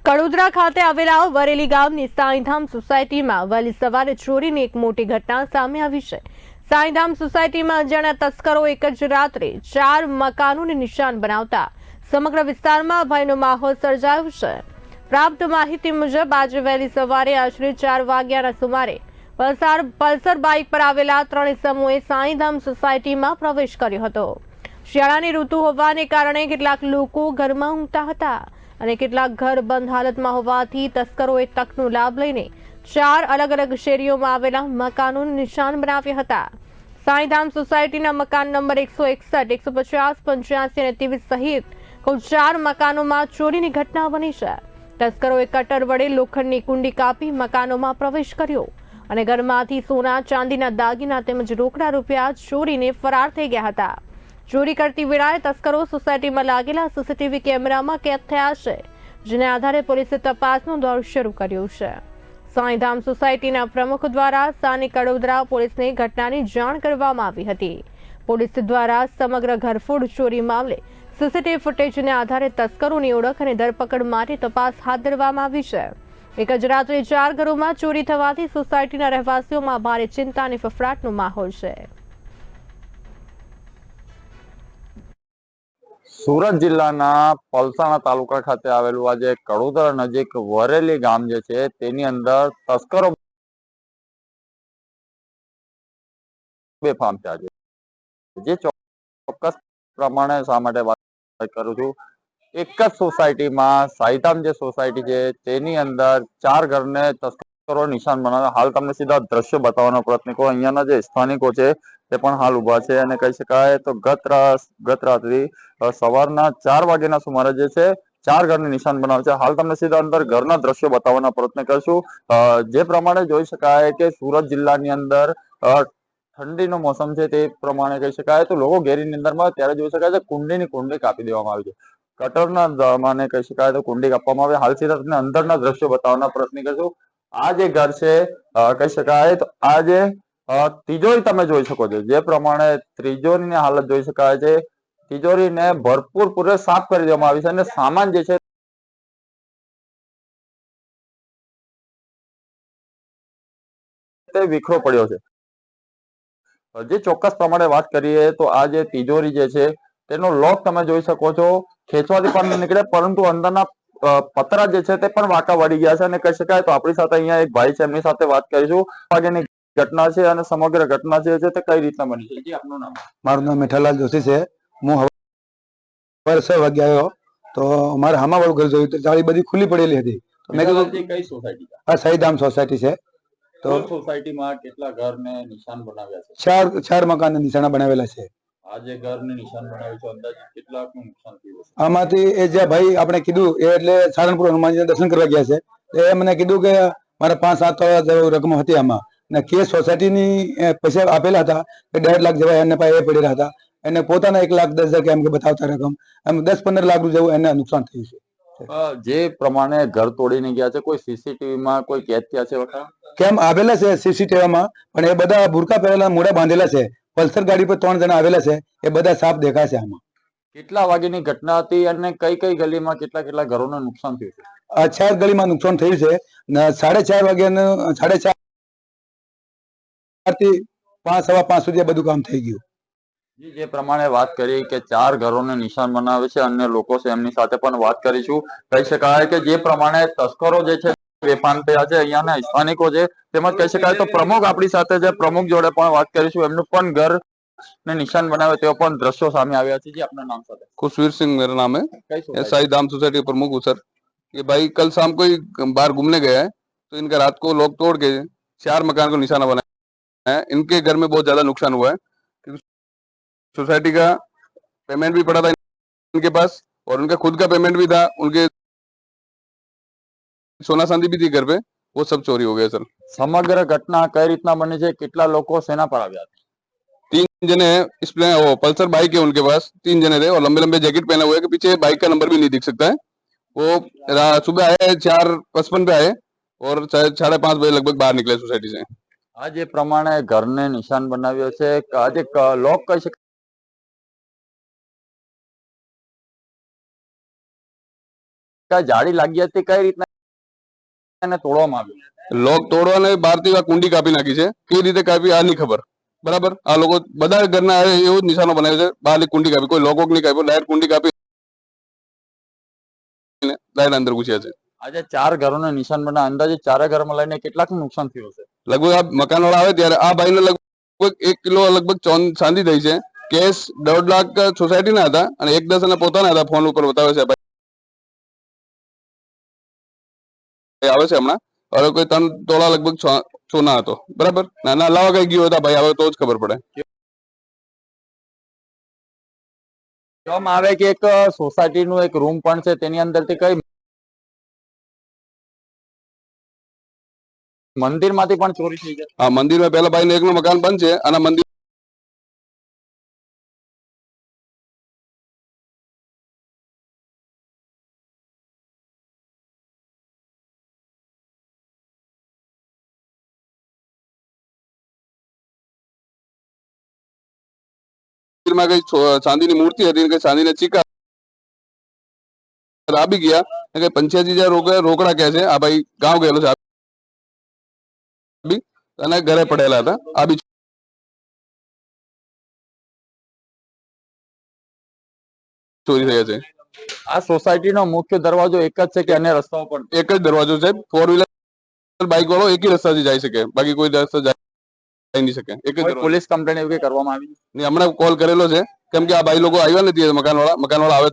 કડોદરા ખાતે આવેલા વરેલી ગામની સાંઈધામ સોસાયટીમાં વહેલી સવારે ચોરીની એક મોટી ઘટના સામે આવી છે। સાંઈધામ સોસાયટીમાં અજાણ્યા તસ્કરો એક જ રાત્રે 4 મકાનોને નિશાન બનાવતા સમગ્ર વિસ્તારમાં ભયનો માહોલ સર્જાયો છે। પ્રાપ્ત માહિતી મુજબ આજે વહેલી સવારે આશરે 4 વાગ્યાના સુમારે પલ્સર બાઇક પર આવેલા 3 સમૂહે સાંઈધામ સોસાયટીમાં પ્રવેશ કર્યો હતો। શિયાળાની ઋતુ હોવાને કારણે કેટલાક લોકો ઘરમાં ઊંઘતા હતા અને કેટલાક ઘર બંધ હાલતમાં હોવાથી તસ્કરોએ તકનો લાભ લઈને 4 અલગ અલગ શેરીઓમાં આવેલા મકાનોને નિશાન બનાવ્યા હતા। સાંઈધામ સોસાયટીના મકાન નંબર 161, 150, 85 અને 23 સહિત કુલ 4 મકાનોમાં ચોરીની ઘટના બની છે। તસ્કરોએ કટર વડે લોખંડની કુંડી કાપી મકાનોમાં પ્રવેશ કર્યો અને ઘરમાંથી સોના ચાંદીના દાગીના તેમજ રોકડા રૂપિયા ચોરીને ફરાર થઈ ગયા હતા। ચોરી કરતી વેળાએ તસ્કરો સોસાયટીમાં લાગેલા સીસીટીવી કેમેરામાં કેદ થયા છે, જેને આધારે પોલીસે તપાસનો દોર શરૂ કર્યો છે। સાંઈધામ સોસાયટીના પ્રમુખ દ્વારા સ્થાનિક કડોદરા પોલીસને ઘટનાની જાણ કરવામાં આવી હતી। પોલીસ દ્વારા સમગ્ર ઘરફોડ ચોરી મામલે સીસીટીવી ફૂટેજને આધારે તસ્કરોની ઓળખ અને ધરપકડ માટે તપાસ હાથ ધરવામાં આવી છે। એક જ રાત્રે 4 ઘરોમાં ચોરી થવાથી સોસાયટીના રહેવાસીઓમાં ભારે ચિંતા અને ફફડાટનો માહોલ છે। સુરત જિલ્લાના પલસાણા તાલુકા ખાતે આવેલું આજે કડોદરા નજીક વરેલી ગામ જે છે તેની અંદર તસ્કરો બેફામ થયા છે। જે ચોક્કસ પ્રમાણે શા માટે વાત કરું છું, એક જ સોસાયટીમાં સાંઈધામ જે સોસાયટી છે તેની અંદર 4 ઘરને તસ્કરો નિશાન બનાવ્યા। હાલ તમને સીધા દ્રશ્યો બતાવવાનો પ્રયત્ન કરું। અહીંયાના જે સ્થાનિકો છે તે પણ હાલ ઉભા છે અને કહી શકાય તો ગત રાત્રે સવારના 4 વાગ્યાના સુમારે જે છે 4 ઘરને નિશાન બનાવે છે। હાલ તમને સીધા અંદર ઘરના દ્રશ્યો બતાવવાના પ્રયત્ન કરશું। જે પ્રમાણે જોઈ શકાય કે સુરત જિલ્લાની અંદર ઠંડીનો મોસમ છે તે પ્રમાણે કહી શકાય તો લોકો ઘેરીની અંદરમાં ત્યારે જોઈ શકાય છે કુંડીની કુંડી કાપી દેવામાં આવી છે। કટરના દરમિયાન કહી શકાય તો કુંડી કાપવામાં આવે। હાલ સીધા તમને અંદરના દ્રશ્યો બતાવવાના પ્રયત્ન કરશું। આ જે ઘર છે કહી શકાય તો આ જે તિજોરી તમે જોઈ શકો છો, જે પ્રમાણે તિજોરીની હાલત જોઈ શકાય છે। તિજોરીને ભરપૂર પૂરે સાફ કરી દેવામાં આવી છે અને સામાન જે છે તે વિખરો પડ્યો છે। જે ચોક્કસ પ્રમાણે વાત કરીએ તો આ જે તિજોરી જે છે તેનો લોક તમે જોઈ શકો છો, ખેંચવાથી પણ નીકળે પરંતુ અંદરના પતરા જે છે તે પણ વાંકા વળી ગયા છે અને કહી શકાય તો આપણી સાથે અહીંયા એક ભાઈ છે, એમની સાથે વાત કરીશું। વાગ્યાની ઘટના છે અને સમગ્ર ઘટના જે છે તે કઈ રીતના બની છે? જી આપનું નામ? મારું નામ મીઠાલાલ જોશી છે। હું સવારે 6 વાગે આવ્યો તો મારે હામા વાળું ઘર જોયું તો જાળી બધી ખુલ્લી પડેલી હતી। તો મેં કીધું કઈ સોસાયટી? આ સાંઈધામ સોસાયટી છે। તો સોસાયટીમાં કેટલા ઘરને નિશાન બનાવ્યા છે? 4 મકાન નિશાના બનાવેલા છે। આ જે ઘરને નિશાન બનાવ્યું છે અંદાજે કેટલાકનું નુકસાન થયું હશે? આમાંથી એ જે ભાઈ આપણે કીધું એ એટલે સારંગપુર હનુમાનજી દર્શન કરવા ગયા છે। એ મને કીધું કે મારે 5-7 તોલા રકમ હતી આમાં ને કે સોસાયટીની પૈસા આપેલા હતા કે 1.5 લાખ જેવા એને પાસે એ પડેલા હતા। એને પોતાના 1,10,000 કે એમ કે બતાવતા રકમ એમ 10-15 લાખ જેવું એને નુકસાન થયું છે। જે પ્રમાણે ઘર તોડીને ગયા છે કોઈ સીસીટીવી માં કોઈ કેદ થયા છે વખત? કેમ આવેલા છે સીસીટીવી માં, પણ એ બધા બુરકા પહેરેલા મોઢા બાંધેલા છે। પલ્સર ગાડી પર 3 જણા આવેલા છે, એ બધા સાફ દેખાય છે આમાં। કેટલા વાગ્યાની ઘટના હતી અને કઈ કઈ ગલીમાં કેટલા ઘરોને નુકસાન થયું છે? આ 4 ગલીમાં નુકસાન થયું છે ને 4:30 વાગ્યાનું 4:30 થી 5, સવા 5 સુધી બધું કામ થઈ ગયું। જે પ્રમાણે વાત કરી કે 4 ઘરોને નિશાન બનાવે છે, અન્ય લોકો છે એમની સાથે પણ વાત કરીશું। કહી શકાય કે જે પ્રમાણે તસ્કરો જે છે બેફામ થયા છે, અહીંયાના સ્થાનિકો છે તેમજ કહી શકાય તો પ્રમુખ આપણી સાથે છે, પ્રમુખ જોડે પણ વાત કરીશું। એમનું પણ ઘર ને નિશાન બનાવે તેઓ પણ દ્રશ્યો સામે આવ્યા છે। जी अपना नाम सर? खुशवीर सिंह मेरा नाम है। साईधाम सोसाइटी के प्रमुख हूँ सर। ये भाई कल शाम को ही बाहर घूमने गया है तो इनका रात को लॉक तोड़ के 4 मकान को निशाना बनाया है। इनके घर में बहुत ज्यादा नुकसान हुआ है क्योंकि सोसाइटी का पेमेंट भी पड़ा था इनके पास और उनका खुद का पेमेंट भी था। उनके सोना चांदी भी थी घर पे, वो सब चोरी हो गया सर। समग्र घटना कई રીતના બની છે? કેટલા લોકો સેના પર આવ્યા? 3 जने इसमें वो पल्सर बाइक है उनके पास, 3 जने थे और लंबे लंबे जैकेट पहने हुए, के पीछे बाइक का नंबर भी नहीं दिख सकता है। वो सुबह आए 4:55 पे आए और 5:30 बजे लगभग बाहर निकले सोसाइटी से। આ જે પ્રમાણે ઘરને નિશાન બનાવ્યો છે, આજે લોક કહી શકાય જાળી લાગી હતી, કઈ રીતના એને તોડવામાં આવ્યું? લોક તોડવાને બહારથી આ કુંડી કાપી નાખી છે, કઈ રીતે કાપી આ નહીં ખબર. બરાબર, આ લોકો બધા ઘરના એવો જ નિશાનો બનાવ્યો છે, બહારની કુંડી કાપી, કોઈ લોકો નહીં કાપ્યો, ડાયરેક્ટ કુંડી કાપી ડાયરેક્ટ અંદર ઘૂસ્યા છે. આજે 4 ઘરોને નિશાન બના, અંદાજે 4 ઘરમાં લઈને કેટલાકનું નુકસાન થયું છે? લગભગ આ મકાનવાળા આવે ત્યારે આ ભાઈને લગભગ 1 કિલો લગભગ ચાંદી થઈ છે. કેશ 1.5 લાખ સોસાયટીના હતા અને 1.10 અને પોતાના હતા. ફોન ઉપર બતાવે છે ભાઈ આવે છે હમણાં. હવે કોઈ 3 તોલા લગભગ સોના હતો. બરાબર, નાના અલાવા કઈ ગયો હતા ભાઈ, આવે તો જ ખબર પડે. કહેવામાં આવે કે એક સોસાયટીનું એક રૂમ પણ છે, તેની અંદરથી કઈ મંદિરમાંથી પણ ચોરી થઈ જાય? હા, મંદિરમાં પહેલા ભાઈ એકનું મકાન બંધ છે અને મંદિર માં કઈ ચાંદીની મૂર્તિ હતી, કઈ ચાંદીના ચીકા આવી ગયા, કઈ 85,000 રોકડા કહે છે. આ ભાઈ ગાંવ ગયેલો છે અને ઘરે પડેલા હતા. આ બી ચોરી થયા છે. આ સોસાયટીનો મુખ્ય દરવાજો એક જ છે કે અન્ય રસ્તાઓ પણ? એક જ દરવાજો છે. 4 વ્હીલર બાઇક વાળો એક જ રસ્તાથી જઈ શકે, બાકી કોઈ રસ્તા જઈ નહીં શકે. એક જ પોલીસ કમ્પ્લેન એવું કઈ કરવામાં આવી? હમણાં કોલ કરેલો છે, કેમ કે આ ભાઈ લોકો આવ્યા નથી. મકાનવાળા આવે